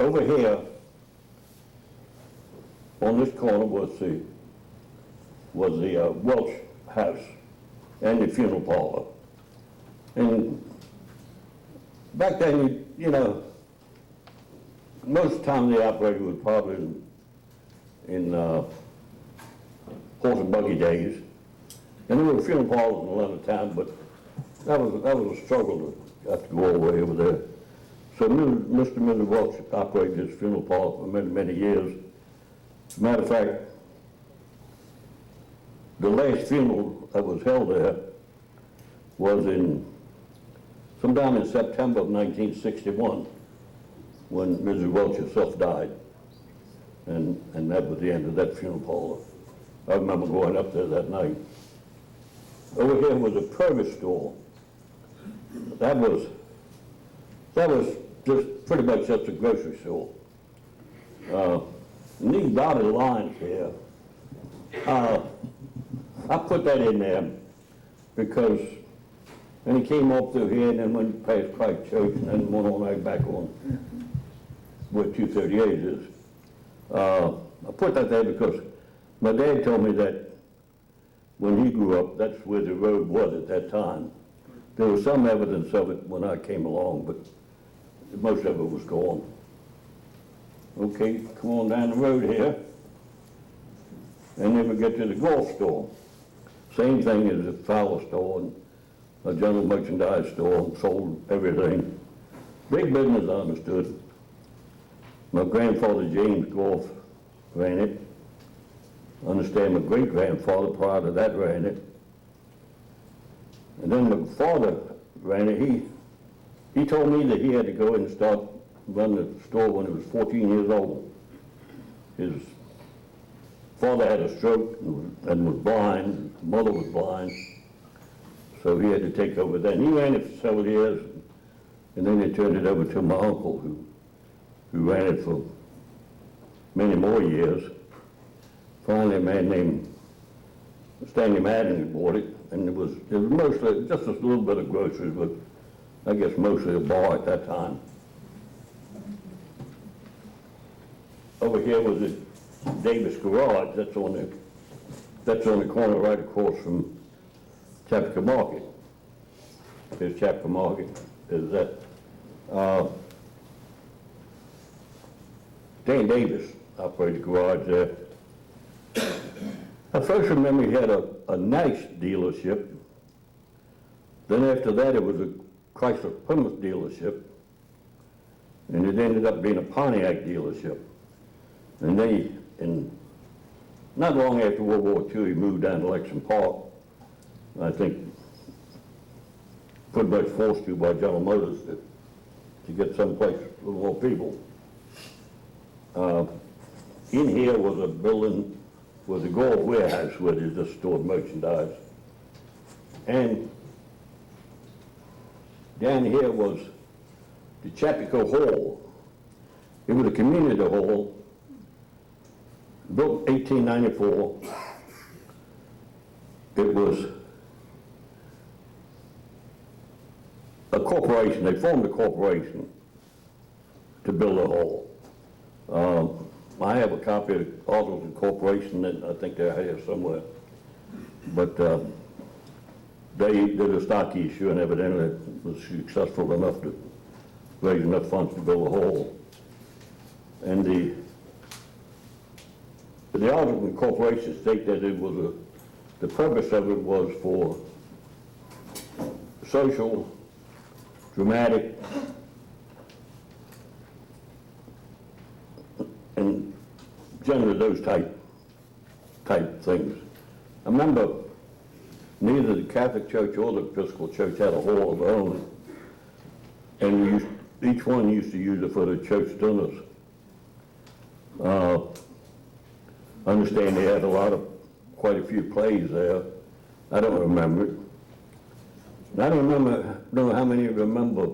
Over here, on this corner was the Welch house and the funeral parlor. And back then, you know, most of the time they operated was probably in horse and buggy days. And there were funeral parlors in a lot of town, but that was a struggle to have to go all the way over there. So Mr. and Mrs. Welch operated this funeral parlor for many, many years. As a matter of fact, the last funeral that was held there was sometime in September of 1961, when Mrs. Welch herself died. And that was the end of that funeral parlor. I remember going up there that night. Over here was a produce store. That was just pretty much just a grocery store. And these dotted lines here, I put that in there because when he came up through here and then went past Christ Church and then went on right back on where 238 is. I put that there because my dad told me that when he grew up, that's where the road was at that time. There was some evidence of it when I came along, but most of it was gone. Okay, come on down the road here. And then we get to the Gough store. Same thing as a flower store and a general merchandise store, sold everything. Big business, I understood. My grandfather, James Gough, ran it. I understand my great-grandfather prior to that ran it. And then my father ran it. He told me that he had to go and start running the store when he was 14 years old. His father had a stroke and was blind. His mother was blind. So he had to take over then. He ran it for several years, and then they turned it over to my uncle, who ran it for many more years. Finally, a man named Stanley Mattingly bought it, and it was mostly just a little bit of groceries, but I guess mostly a bar at that time. Over here was the Davis Garage. That's on the corner right across from Chaptico Market. There's Chaptico Market. There's that. Dan Davis operated the garage there. I first remember he had a nice dealership. Then after that, it was a Chrysler Plymouth dealership. And it ended up being a Pontiac dealership. And not long after World War II, he moved down to Lexington Park. I think pretty much forced to by General Motors to get someplace with more people. In here was a building with a Gough warehouse where they just stored merchandise. And down here was the Chaptico Hall. It was a community hall, built 1894. It was a corporation. They formed a corporation to build a hall. I have a copy of the Articles of Incorporation that I think they're here somewhere. But they did a stock issue and evidently it was successful enough to raise enough funds to build a hall. And the Articles of Incorporation state that it was the purpose of it was for social, dramatic, and generally those type things. I remember neither the Catholic Church or the Episcopal Church had a hall of their own, and each one used to use it for the church dinners. I understand they had quite a few plays there. I don't remember it. And I don't know how many remember,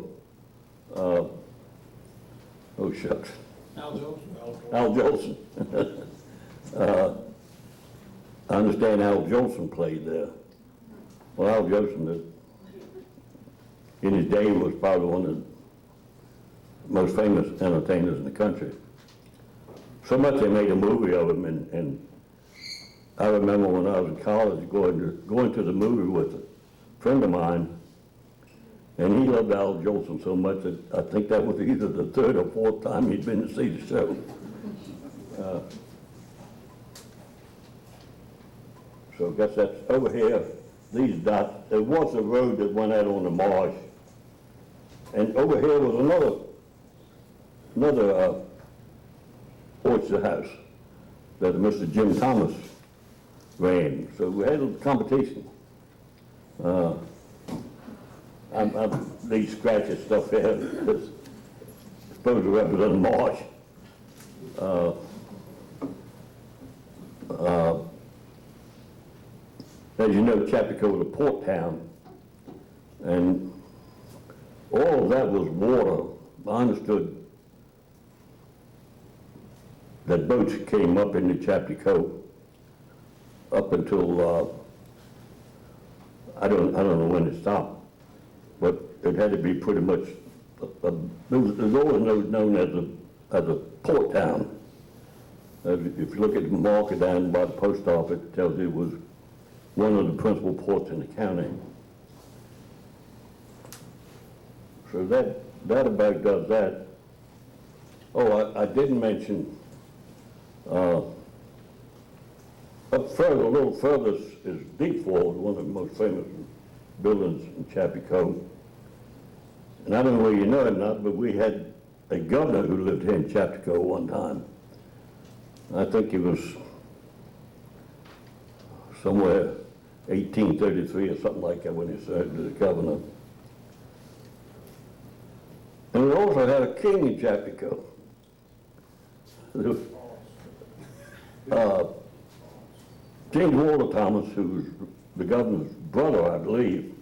oh shucks, Al Jolson. I understand Al Jolson played there. Well, Al Jolson, in his day, was probably one of the most famous entertainers in the country. So much they made a movie of him, and I remember when I was in college going to the movie with a friend of mine, and he loved Al Jolson so much that I think that was either the third or fourth time he'd been to see the show. So I guess that's over here, these dots. There was a road that went out on the marsh, and over here was another oyster house that Mr. Jim Thomas ran. So we had a competition. These scratches stuff here, it's supposed to represent marsh. As you know, Chaptico was a port town, and all of that was water. I understood that boats came up into Chaptico up until, I don't know when it stopped, but it had to be pretty much, it was always known as a port town. If you look at the marker down by the post office, it tells you it was one of the principal ports in the county. So that about does that. Oh, I didn't mention, up further, a little further is Deep Falls, one of the most famous buildings in Chaptico. And I don't know whether you know it or not, but we had a governor who lived here in Chaptico one time. I think he was somewhere 1833 or something like that when he served as a governor. And we also had a king in Chaptico. James Walter Thomas, who was the governor's brother, I believe,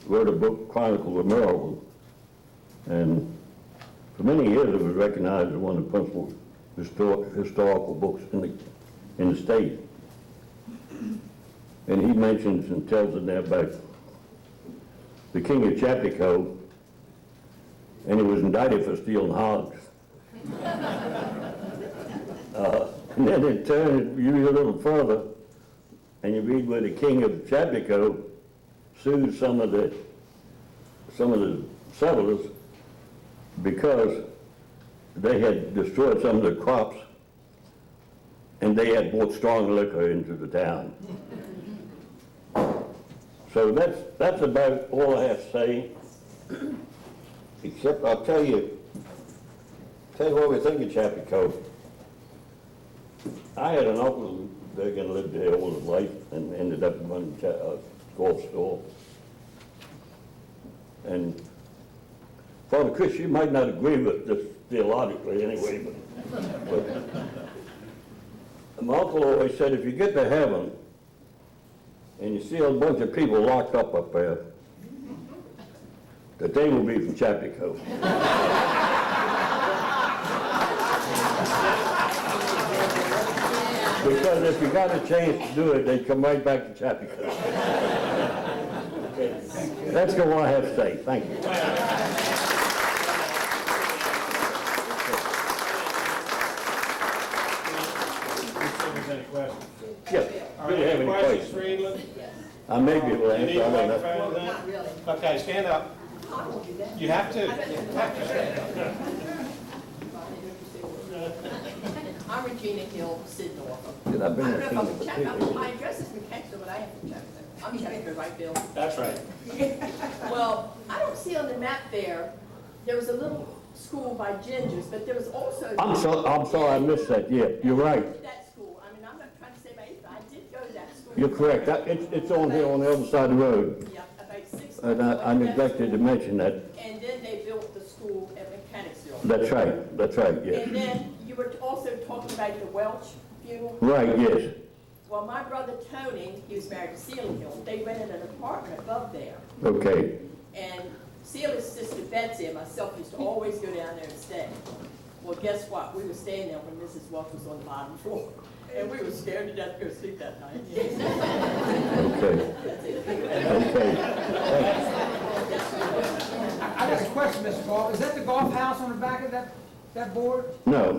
wrote a book, Chronicles of Miracles. And for many years it was recognized as one of the principal historical books in the state. And he mentions and tells in there about the king of Chaptico, and he was indicted for stealing hogs. And then in turn, you read a little further, and you read where the king of Chaptico sued some of the settlers because they had destroyed some of the crops, and they had brought strong liquor into the town. So that's about all I have to say, except I'll tell you what we think of Chaptico. I had an uncle that lived there all his life and ended up running a golf store. And Father Chris, you might not agree with this theologically anyway, but my uncle always said, if you get to heaven and you see a bunch of people locked up there, that they will be from Chaptico. Because if you got a chance to do it, they come right back to Chaptico. That's all I have to say. Thank you. Any questions? Yes. Are Do you there have any any questions for questions? Edelen? I may be able to You answer. need a I don't know. microphone then? Not really. Okay, stand up. You have to. I'm Regina Hill, Sid Norfolk. Did I bring I a don't know if thing I'm of from Chaptico. My address is from Chaptico, but I am from Chaptico. I'm Chaptico, right, Bill? That's right. Well, I don't see on the map there, there was a little school by gingers, but there was also. I'm sorry, I missed that, yeah, you're right. That school, I mean, I'm not trying to say my age, but I did go to that school. You're correct. It's on here on the other side of the road. Yeah, about 6 And months. I neglected to mention that. And then they built the school at Mechanicsville. That's right, And yes. then you were also talking about the Welch funeral. Right, yes. Well, my brother Tony, he was married to Celia Hill, they rented an apartment above there. Okay. And Celia's sister Betsy and myself used to always go down there and stay. Well, guess what? We were staying there when Mrs. Welch was on the bottom floor. And we were scared to death to go sleep that night. Okay. Okay. I got a question, Mr. Gough. Is that the Gough house on the back of that board? No,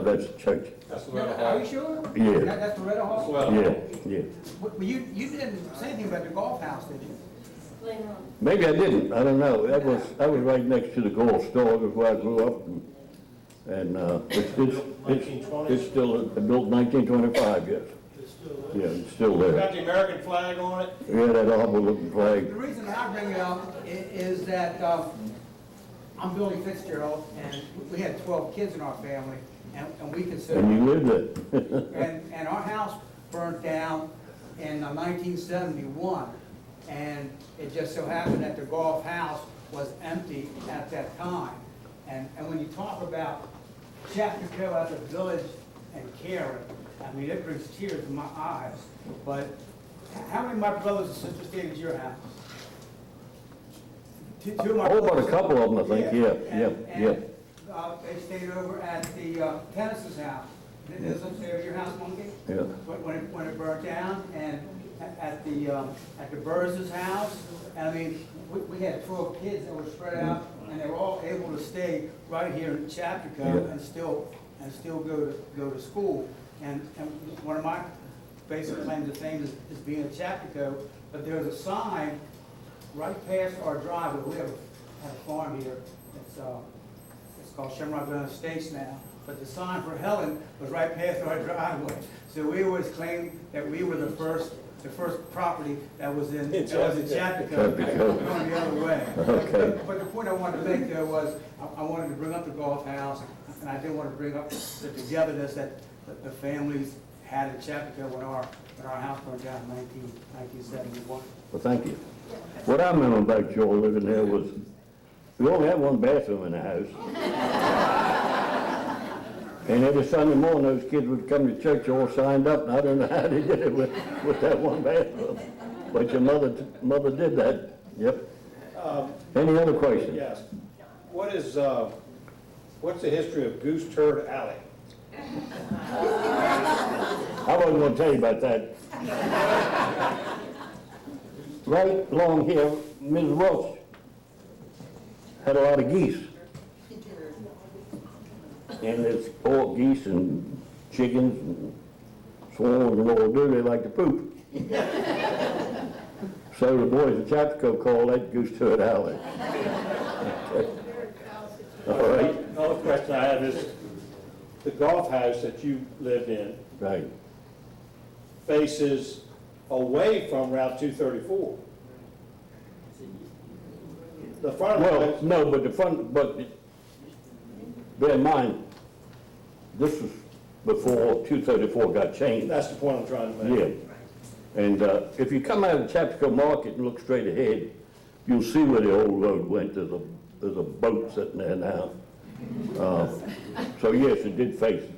that's the church. That's the No, Loretto Are you Hall. sure? Yeah. That's the Loretto Hall? Well, Yeah. Well, you didn't say anything about the Gough house, did you? Maybe I didn't, I don't know. That was right next to the Gold Store, that's where I grew up. And it's still built 1925, yes. Yeah, it's still Got there. the American flag on it. Yeah, that awful looking The flag. reason I bring it up is that I'm Billy Fitzgerald, and we had 12 kids in our family, and we consider, And you lived there. and our house burnt down in 1971, and it just so happened that the Gough house was empty at that time. And when you talk about Chaptico as a village and caring, I mean, it brings tears to my eyes. But how many of my brothers and sisters stayed at your house? Two of my Oh, about a brothers- couple of them, I think, yeah. And they stayed over at the Tennyson's house. Didn't they stay at your house, Monkey? Yeah. When it burnt down, and at the Burrs' house. And I mean, we had 12 kids that were spread out, and they were all able to stay right here in Chaptico Yeah. and still go to school. And one of my basic claims to fame is being a Chaptico, but there's a sign right past our driveway. We have a farm here. It's called Shamrock Glen Estates now. But the sign for Helen was right past our driveway. So we always claimed that we were the first property that was in Chaptico, going the other way. Okay. But the point I wanted to make there was, I wanted to bring up the Gough house, and I did want to bring up the togetherness that the families had in Chaptico when our house burned down in 1971. Well, thank you. What I remember about Joel living there was, we only had one bathroom in the house. And every Sunday morning, those kids would come to church all signed up, and I don't know how they did it with that one bathroom. But your mother did that, yep. Any other questions? Yes. What's the history of Goose Turd Alley? I wasn't gonna tell you about that. Right along here, Mrs. Welch had a lot of geese. And it's all geese and chickens and swans and all do, they like to poop. So the boys at Chaptico call that Goose Turd Alley. Okay. All right, Another question I have is, the Gough house that you lived in right. faces away from Route 234. The front of the Well, house, no, but bear in mind, this was before 234 got changed. that's the point I'm trying to make. Yeah. And if you come out of the Chaptico Market and look straight ahead, you'll see where the old road went. There's a boat sitting there now. So yes, it did face it.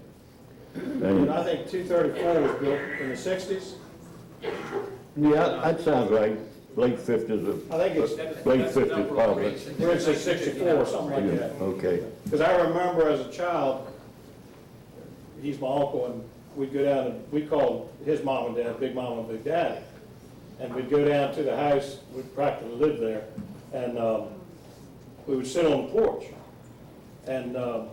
And And, I think 234 was built in the 60s. yeah, that sounds right. Late 50s I think it's, late 50s probably. Bridge says 64 or something like Yeah, that. okay. Because I remember as a child, he's my uncle, and we'd go down and we called his mom and dad Big Mama and Big Daddy. And we'd go down to the house, we practically lived there, and we would sit on the porch. And of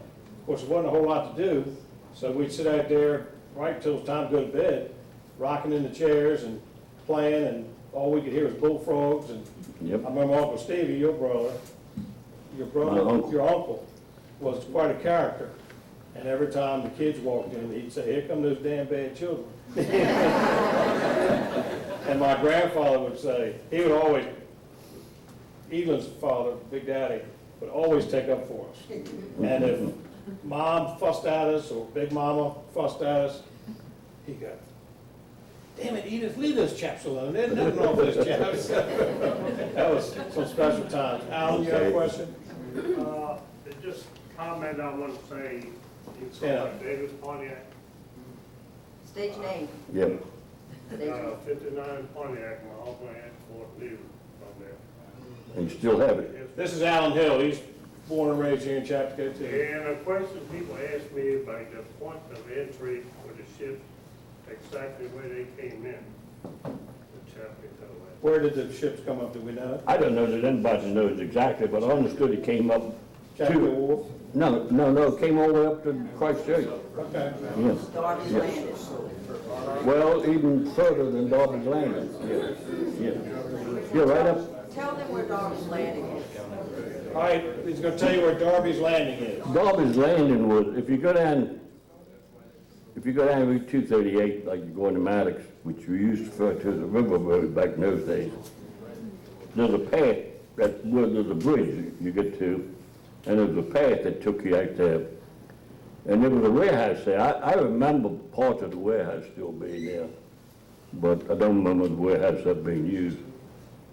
course, there wasn't a whole lot to do, so we'd sit out there right until it was time to go to bed, rocking in the chairs and playing, and all we could hear was bullfrogs. And Yep. I remember Uncle Stevie, your brother, My uncle. your uncle, was quite a character. And every time the kids walked in, he'd say, "Here come those damn bad children." And my grandfather would say, he would always, Evelyn's father, Big Daddy, would always take up for us. And if Mom fussed at us, or Big Mama fussed at us, he'd go, "Damn it, Edith, leave those chaps alone, there's nothing wrong with those chaps." That was some special times. Alan, you have a question? Just comment I want to say, you Stand saw up. Davis Pontiac, Stage name. Yep. 59 Pontiac, my uncle had Fort Lew from there. And you still have it. This is Alan Hill, he's born and raised here in Chaptico too. And a question people ask me about the point of entry for the ships, exactly where they came in, the Chaptico. Where did the ships come up, do we know? I don't know that anybody knows exactly, but I understood it came up Chaptico Wharf? No, it came all the way up to Christchurch. Okay. Yeah. Darby's Landing. Well, even further than Darby's Landing. Yeah. Yeah, right up. Tell them where Darby's Landing is. All right, he's gonna tell you where Darby's Landing is. Darby's Landing was, if you go down Route 238, like you go into Maddox, which we used to refer to as the river road back in those days, there's a path where there's a bridge you get to, and there's a path that took you out there. And there was a warehouse there. I remember parts of the warehouse still being there, but I don't remember the warehouse ever being used.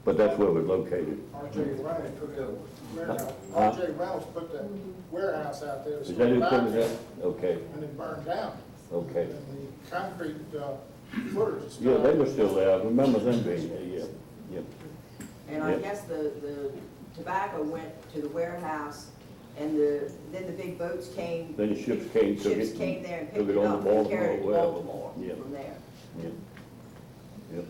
But that's where it was located. R.J. Reynolds put that warehouse, R.J. Reynolds put that warehouse out there. Is that who put it there? Okay, And it burned down. okay. And the concrete footers. Yeah, they were still there. I remember them being there, yeah. And I Yep. guess the tobacco went to the warehouse, and then the big boats came. Then the ships came, took it. Ships came there and took picked it on up to and carried it to wherever. Baltimore Yeah. from there. Yeah.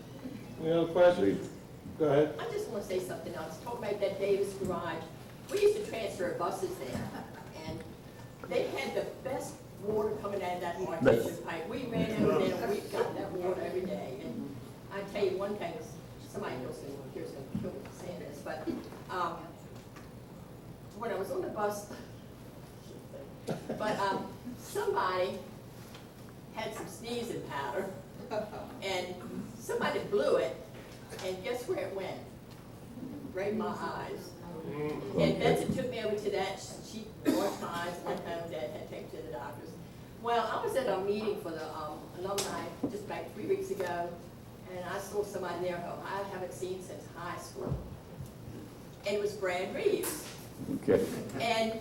Any other questions? Go ahead. I just want to say something else. Talk about that Davis garage. We used to transfer buses there, and they had the best water coming out of that artesian pipe. We ran over there and we got that water every day. And I tell you one thing, somebody else here's going to kill me for saying this, but when I was on the bus, somebody had some sneezing powder, and somebody blew it, and guess where it went? Right in my eyes. And Betsy took me over to that, she washed my eyes, went home, Dad had to take me to the doctors. Well, I was at a meeting for the alumni just about 3 weeks ago, and I saw somebody there who I haven't seen since high school. And it was Brad Reeves. Okay. And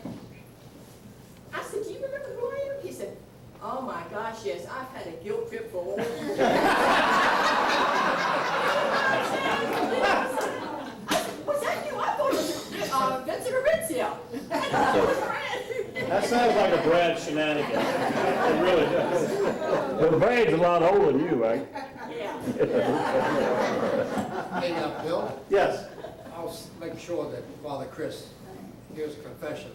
I said, "Do you remember who I am?" He said, "Oh my gosh, yes, I've had a guilt trip for all years." Was that you? I thought it was Vincent Orizio. That sounds like a Brad shenanigan. It really does. Well, Brad's a lot older than you, right? Yeah. Hey, now, Bill, Yes. I'll make sure that Father Chris hears a confession.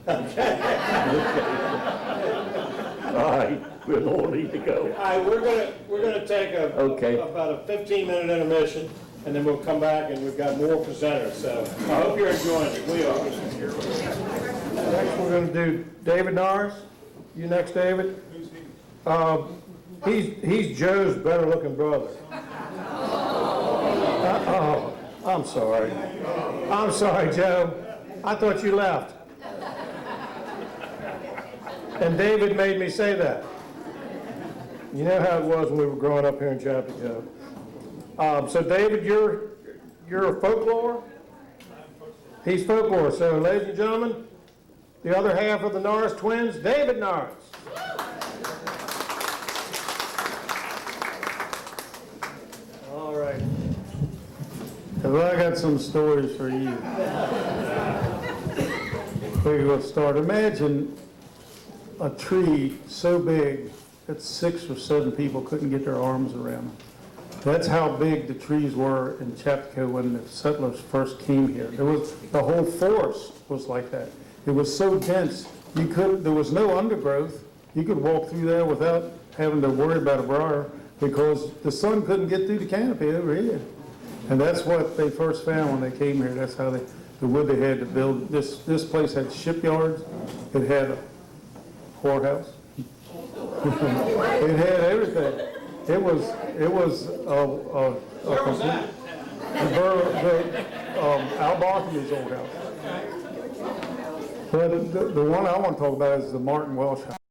All right, we'll all need to go. All right, we're gonna take Okay. about a 15-minute intermission, and then we'll come back and we've got more presenters. So I hope you're enjoying it. We are. Next, we're gonna do David Norris. You next, David? He's Joe's better-looking brother. Oh, I'm sorry. I'm sorry, Joe. I thought you left. And David made me say that. You know how it was when we were growing up here in Chaptico. So David, you're folklore? He's folklore. So ladies and gentlemen, the other half of the Norris twins, David Norris. All right. Well, I got some stories for you. We're going to start. Imagine a tree so big that 6 or 7 people couldn't get their arms around it. That's how big the trees were in Chaptico when the settlers first came here. The whole forest was like that. It was so dense, there was no undergrowth. You could walk through there without having to worry about a briar because the sun couldn't get through the canopy over here. And that's what they first found when they came here. That's how the wood they had to build. This place had shipyards. It had a whorehouse. It had everything. It was a complete. Al Barkley's old house. Well, the one I want to talk about is the Martin Welsh House.